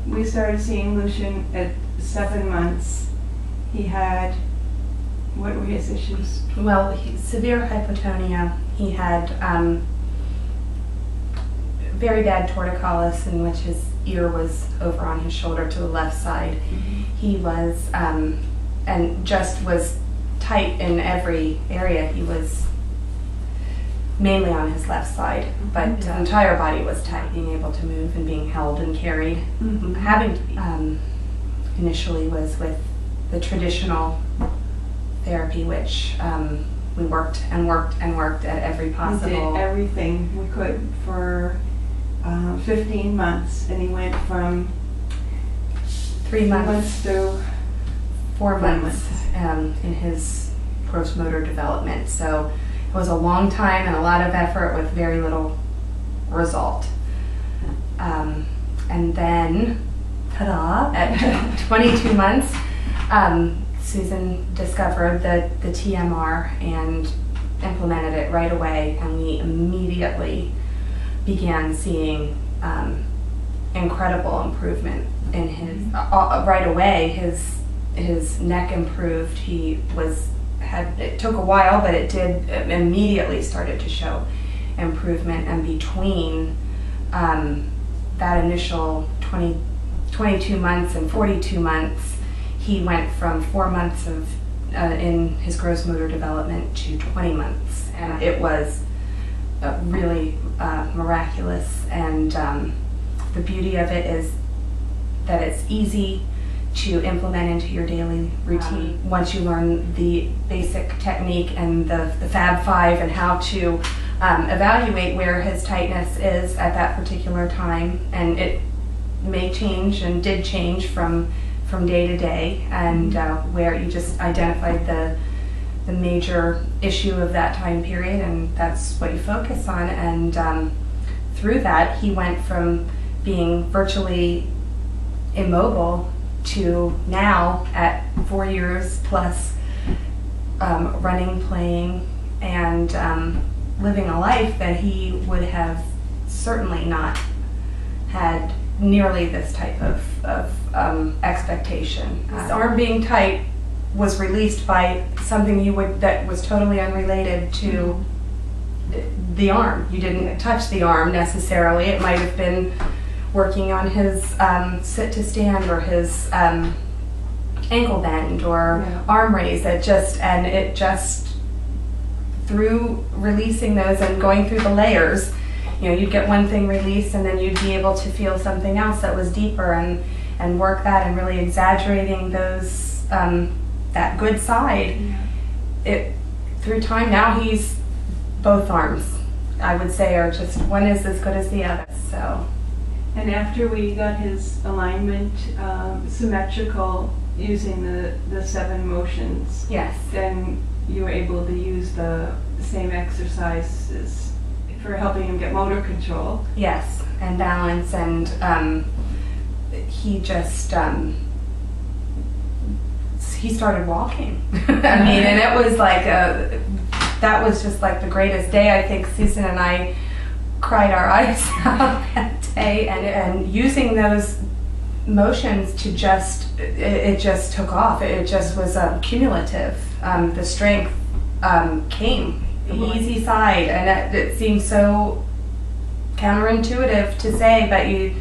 We started seeing Lucian at 7 months. He had, what were his issues? Well, severe hypotonia. He had very bad torticollis, in which his ear was over on his shoulder to the left side. He was, and just was tight in every area. He was mainly on his left side, but his entire body was tight, being able to move and being held and carried. Having to be, initially was with the traditional therapy, which we worked and worked and worked at every possible. We did everything we could for 15 months, and he went from 3 months to 4 months in his gross motor development. So it was a long time and a lot of effort with very little result. And then, ta-da, at 22 months, Susan discovered the TMR and implemented it right away, and we immediately began seeing incredible improvement in his, right away. His neck improved. It took a while, but it did immediately started to show improvement. And between that initial 22 months and 42 months, he went from 4 months of in his gross motor development to 20 months, and it was really miraculous. And the beauty of it is that it's easy to implement into your daily routine once you learn the basic technique and the Fab 5 and how to evaluate where his tightness is at that particular time. And it may change and did change from day to day, and where you just identified the major issue of that time period, and that's what you focus on. And through that, he went from being virtually immobile to now at 4 years plus, running, playing, and living a life that he would have certainly not had nearly this type of expectation. His arm being tight was released by something that was totally unrelated to the arm. You didn't touch the arm necessarily. It might have been working on his sit to stand, or his ankle bend, or arm raise. It just through releasing those and going through the layers, you'd get one thing released, and then you'd be able to feel something else that was deeper, and work that, and really exaggerating those that good side. Through time now, he's both arms, I would say, are just one is as good as the other. So. And after we got his alignment symmetrical using the 7 motions, yes, then you were able to use the same exercises for helping him get motor control. Yes, and balance, and he just he started walking. I mean, and it was like that was just like the greatest day. I think Susan and I cried our eyes out that day, and using those motions to it just took off. It just was cumulative. The strength came, the easy side, and it seems so counterintuitive to say, but you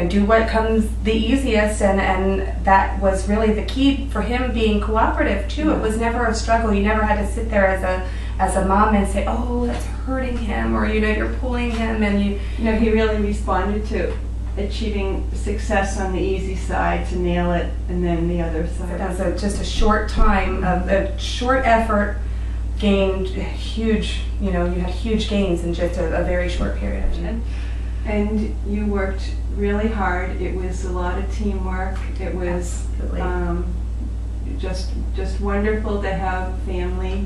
do what comes the easiest, and that was really the key for him being cooperative too. It was never a struggle. You never had to sit there as a mom and say, oh, that's hurting him, or you're pulling him, and he really responded to achieving success on the easy side to nail it, and then the other side. That was just a short time of a short effort gained huge, you had huge gains in just a very short period of time. And you worked really hard. It was a lot of teamwork. It was just wonderful to have family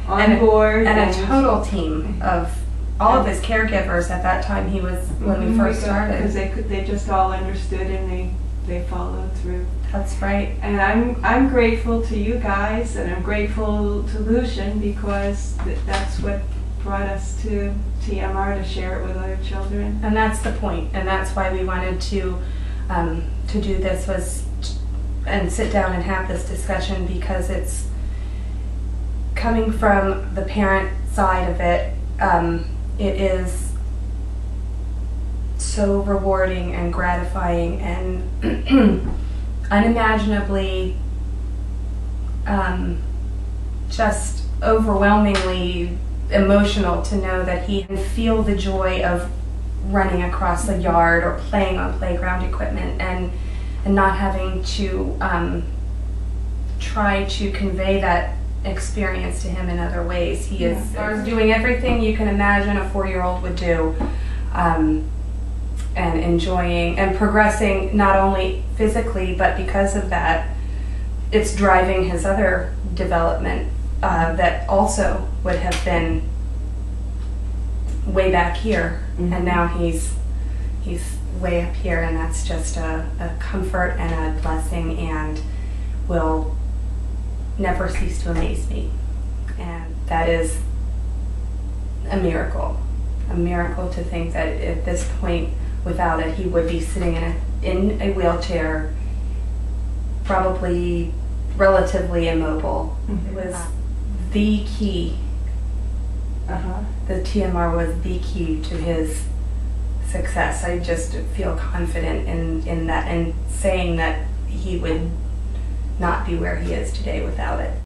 on board. And a total team of all of his caregivers at that time. He was, when we first started. Because they just all understood, and they followed through. That's right. And I'm grateful to you guys, and I'm grateful to Lucian, because that's what brought us to TMR, to share it with other children. And that's the point, and that's why we wanted to to do this and sit down and have this discussion, because it's coming from the parent side of it. It is so rewarding and gratifying and unimaginably just overwhelmingly emotional to know that he can feel the joy of running across the yard or playing on playground equipment, and not having to try to convey that experience to him in other ways. He is doing everything you can imagine a 4-year-old would do, and enjoying and progressing, not only physically, but because of that, it's driving his other development that also would have been way back here, and now he's way up here, and that's just a comfort and a blessing, and will never cease to amaze me. And that is a miracle to think that at this point, without it, he would be sitting in a wheelchair, probably relatively immobile. It was the key. The TMR was the key to his success. I just feel confident in that, and saying that he would not be where he is today without it.